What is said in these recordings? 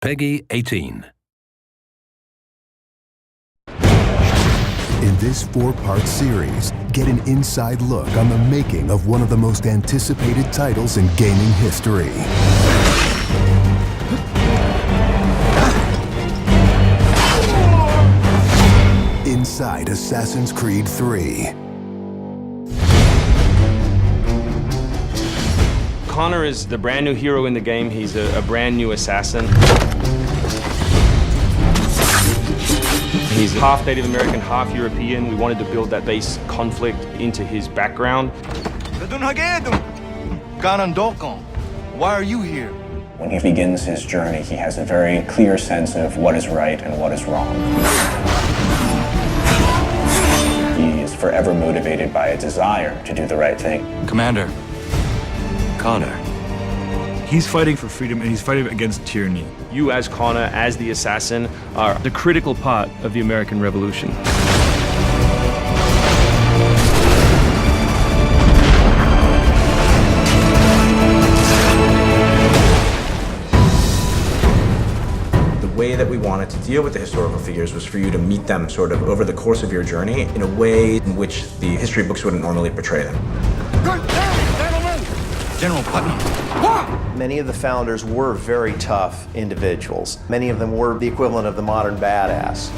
Peggy 18. In this 4-part series, get an inside look on the making of one of the most anticipated titles in gaming history. Inside Assassin's Creed 3. Connor is the brand new hero in the game. He's a brand new assassin. He's half Native American, half European. We wanted to build that base conflict into his background. Why are you here? When he begins his journey, he has a very clear sense of what is right and what is wrong. He is forever motivated by a desire to do the right thing. Commander, Connor. He's fighting for freedom and he's fighting against tyranny. You as Connor, as the assassin, are the critical part of the American Revolution. The way that we wanted to deal with the historical figures was for you to meet them sort of over the course of your journey in a way in which the history books wouldn't normally portray them. Good day, gentlemen! General Putnam. Many of the founders were very tough individuals. Many of them were the equivalent of the modern badass.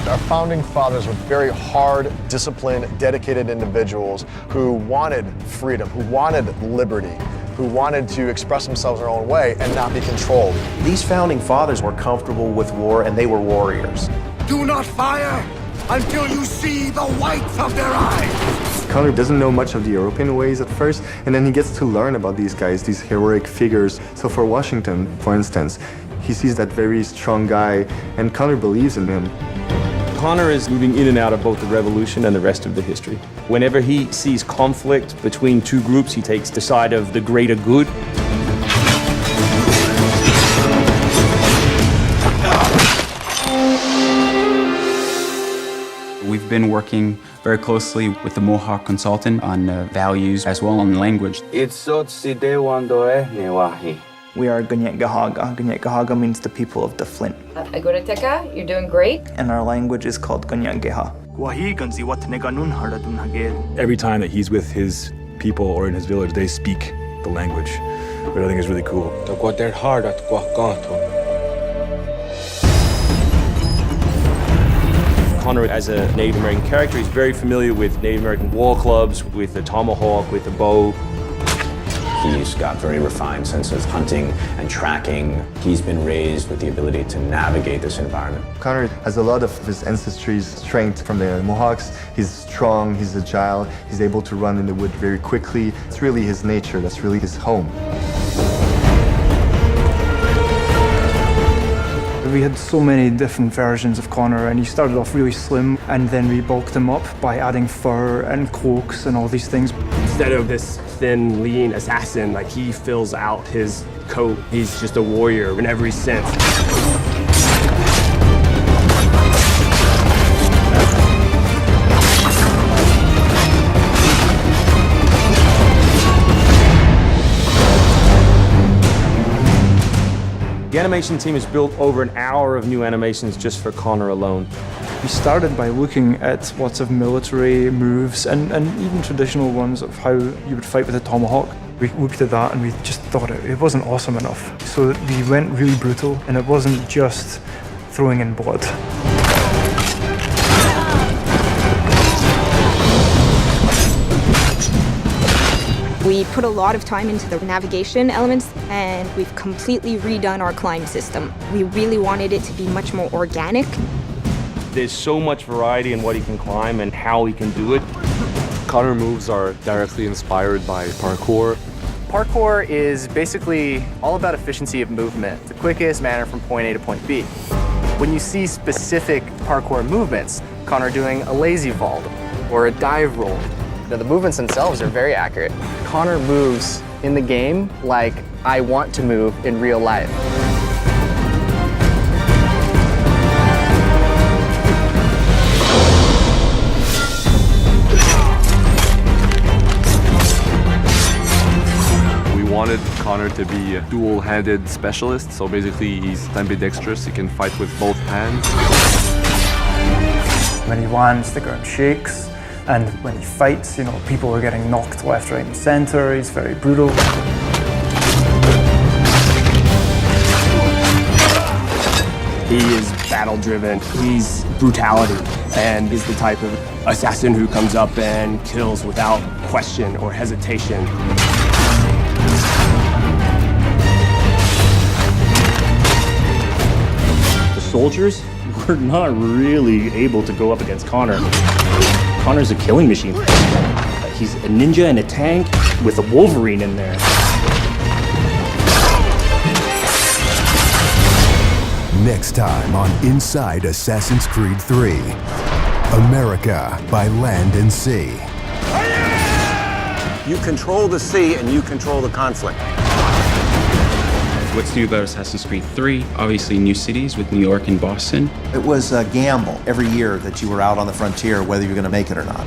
Our founding fathers were very hard, disciplined, dedicated individuals who wanted freedom, who wanted liberty, who wanted to express themselves their own way and not be controlled. These founding fathers were comfortable with war and they were warriors. Do not fire until you see the whites of their eyes! Connor doesn't know much of the European ways at first, and then he gets to learn about these guys, these heroic figures. So for Washington, for instance, he sees that very strong guy, and Connor believes in him. Connor is moving in and out of both the Revolution and the rest of the history. Whenever he sees conflict between two groups, he takes the side of the greater good. We've been working very closely with the Mohawk consultant on values as well on language. We are Gunyetgahaga. Gunyetgahaga means the people of the Flint. Agorateka, you're doing great. And our language is called Gunyetgeha. Every time that he's with his people or in his village, they speak the language, which I think is really cool. Connor, as a Native American character, is very familiar with Native American war clubs, with the tomahawk, with the bow. He's got very refined sense of hunting and tracking. He's been raised with the ability to navigate this environment. Connor has a lot of his ancestry's strength from the Mohawks. He's strong, he's agile, he's able to run in the wood very quickly. It's really his nature, that's really his home. We had so many different versions of Connor, and he started off really slim, and then we bulked him up by adding fur and cloaks and all these things. Instead of this thin, lean assassin, like he fills out his coat. He's just a warrior in every sense. The animation team has built over an hour of new animations just for Connor alone. We started by looking at lots of military moves and even traditional ones of how you would fight with a tomahawk. We looked at that and we just thought it wasn't awesome enough. So we went really brutal, and it wasn't just throwing in blood. We put a lot of time into the navigation elements, and we've completely redone our climb system. We really wanted it to be much more organic. There's so much variety in what he can climb and how he can do it. Connor moves are directly inspired by parkour. Parkour is basically all about efficiency of movement, the quickest manner from point A to point B. When you see specific parkour movements, Connor doing a lazy vault or a dive roll, now, the movements themselves are very accurate. Connor moves in the game like I want to move in real life. We wanted Connor Connor to be a dual-handed specialist. So basically, he's ambidextrous. He can fight with both hands. When he lands, the ground shakes. And when he fights, you know, people are getting knocked left, right, and center. He's very brutal. He is battle-driven. He's brutality, and is the type of assassin who comes up and kills without question or hesitation. The soldiers were not really able to go up against Connor. Connor's a killing machine. He's a ninja in a tank with a Wolverine in there. Next time on Inside Assassin's Creed 3, America by Land and Sea. You control the sea and you control the conflict. What's new about Assassin's Creed 3? Obviously new cities with New York and Boston. It was a gamble every year that you were out on the frontier, whether you're going to make it or not.